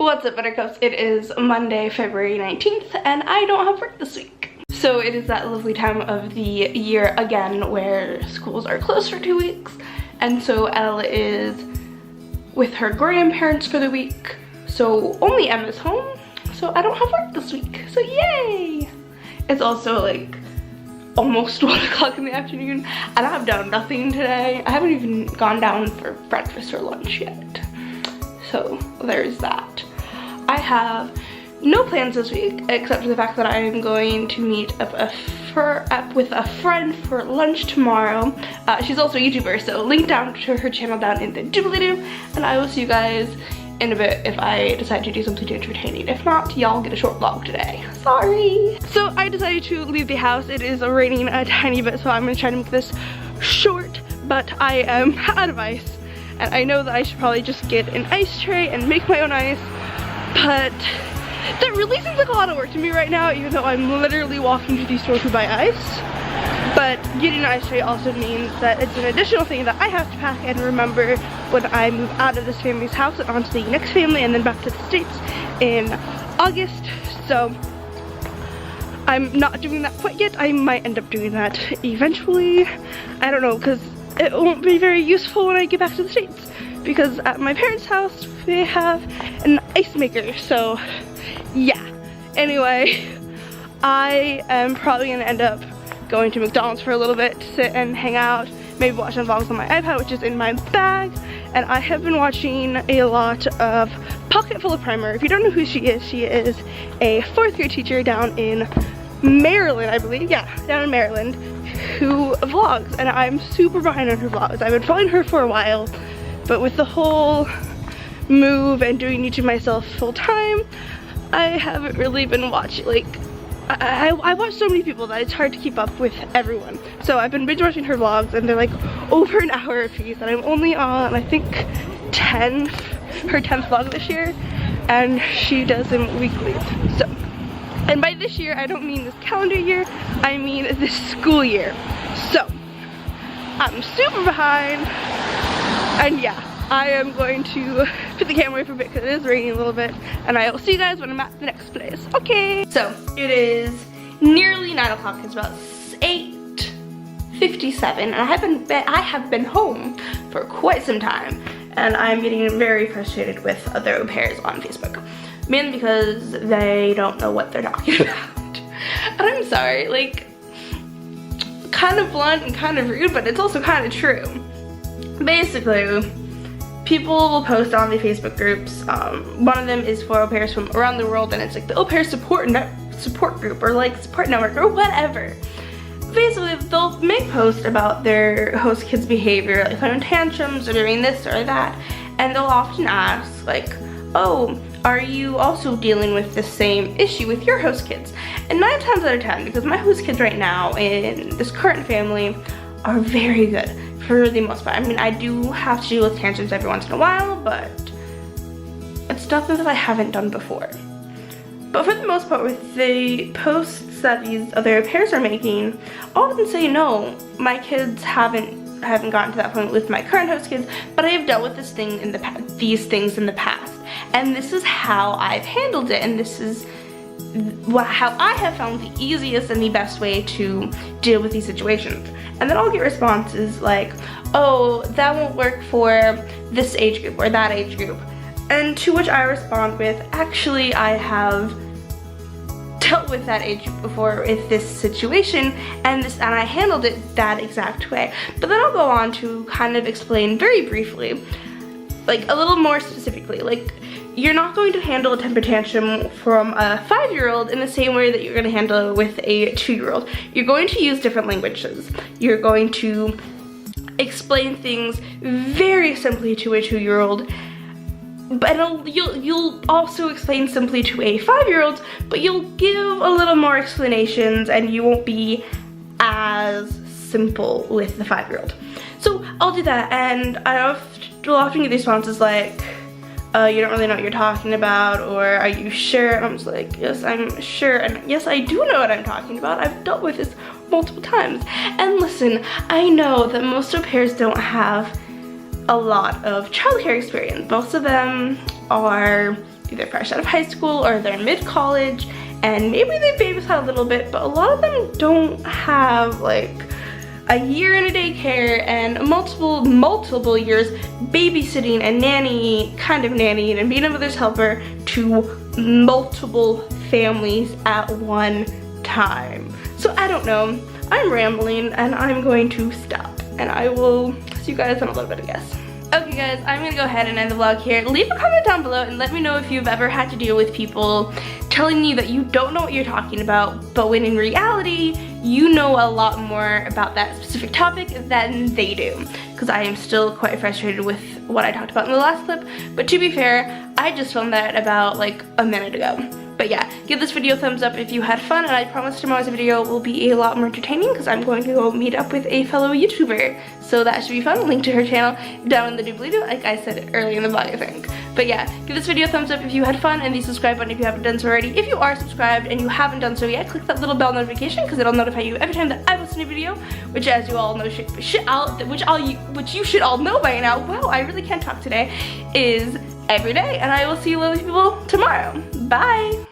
What's up, Buttercups? It is Monday, February 19th, and I don't have work this week. So it is that lovely time of the year again where schools are closed for 2 weeks, and so Elle is with her grandparents for the week. So only Emma's home, so I don't have work this week, so yay! It's also like almost 1 o'clock in the afternoon, and I've done nothing today. I haven't even gone down for breakfast or lunch yet. So there's that. I have no plans this week except for the fact that I am going to meet up with a friend for lunch tomorrow. She's also a YouTuber, so link down to her channel down in the doobly-doo, and I will see you guys in a bit if I decide to do something entertaining. If not, y'all get a short vlog today. Sorry. So I decided to leave the house. It is raining a tiny bit, so I'm gonna try to make this short, but I am out of ice. And I know that I should probably just get an ice tray and make my own ice, but that really seems like a lot of work to me right now, even though I'm literally walking to the store to buy ice. But getting an ice tray also means that it's an additional thing that I have to pack and remember when I move out of this family's house and onto the next family and then back to the States in August. So I'm not doing that quite yet. I might end up doing that eventually. I don't know, because it won't be very useful when I get back to the States, because at my parents' house they have an ice maker, so yeah. Anyway, I am probably gonna end up going to McDonald's for a little bit to sit and hang out, maybe watch some vlogs on my iPad, which is in my bag. And I have been watching a lot of Pocket Full of Primer. If you don't know who she is a 4th grade teacher down in Maryland, I believe. Yeah, down in Maryland, who vlogs, and I'm super behind on her vlogs. I've been following her for a while, but with the whole move and doing YouTube myself full time, I haven't really been watching, like, I watch so many people that it's hard to keep up with everyone. So I've been binge watching her vlogs, and they're like over an hour a piece, and I'm only on, I think, her 10th vlog this year, and she does them weekly. So, and by this year, I don't mean this calendar year, I mean this school year. So, I'm super behind, and yeah, I am going to put the camera away for a bit because it is raining a little bit, and I will see you guys when I'm at the next place. Okay. So, it is nearly 9 o'clock, it's about 8:57, and I have been home for quite some time, and I'm getting very frustrated with other au pairs on Facebook. Mainly because they don't know what they're talking about. And I'm sorry, like, kind of blunt and kind of rude, but it's also kind of true. Basically, people will post on the Facebook groups. One of them is for au pairs from around the world, and it's like the au pair support group, or like support network, or whatever. Basically, they'll make posts about their host kids' behavior, like throwing tantrums or doing this or that, and they'll often ask, like, oh, are you also dealing with the same issue with your host kids? And 9 times out of 10, because my host kids right now in this current family are very good for the most part. I mean, I do have to deal with tantrums every once in a while, but it's nothing that I haven't done before. But for the most part, with the posts that these other au pairs are making, all of them say, no, my kids haven't gotten to that point with my current host kids, but I have dealt with these things in the past. And this is how I've handled it, and this is how I have found the easiest and the best way to deal with these situations. And then I'll get responses like, oh, that won't work for this age group or that age group. And to which I respond with, actually, I have dealt with that age group before with this situation, and I handled it that exact way. But then I'll go on to kind of explain very briefly, like a little more specifically, like, you're not going to handle a temper tantrum from a 5-year-old in the same way that you're going to handle it with a 2-year-old. You're going to use different languages. You're going to explain things very simply to a 2-year-old, but you'll also explain simply to a 5-year-old, but you'll give a little more explanations, and you won't be as simple with the 5-year-old. So I'll do that, and will often get responses like, you don't really know what you're talking about, or are you sure? And I'm just like, yes, I'm sure, and yes, I do know what I'm talking about. I've dealt with this multiple times. And listen, I know that most au pairs don't have a lot of childcare experience. Most of them are either fresh out of high school or they're mid-college, and maybe they babysat a little bit, but a lot of them don't have like a year in a daycare and multiple years babysitting and nannying and being a mother's helper to multiple families at one time. So I don't know, I'm rambling and I'm going to stop, and I will see you guys in a little bit, I guess. Okay guys, I'm gonna go ahead and end the vlog here. Leave a comment down below and let me know if you've ever had to deal with people telling you that you don't know what you're talking about, but when in reality, you know a lot more about that specific topic than they do. Because I am still quite frustrated with what I talked about in the last clip, but to be fair, I just filmed that about like a minute ago. But yeah, give this video a thumbs up if you had fun, and I promise tomorrow's video will be a lot more entertaining because I'm going to go meet up with a fellow YouTuber. So that should be fun. Link to her channel down in the doobly-doo, like I said earlier in the vlog, I think. But yeah, give this video a thumbs up if you had fun, and the subscribe button if you haven't done so already. If you are subscribed and you haven't done so yet, click that little bell notification because it'll notify you every time that I post a new video, which, as you all know, which you should all know by now. Wow, I really can't talk today. Is every day, and I will see you lovely people tomorrow. Bye.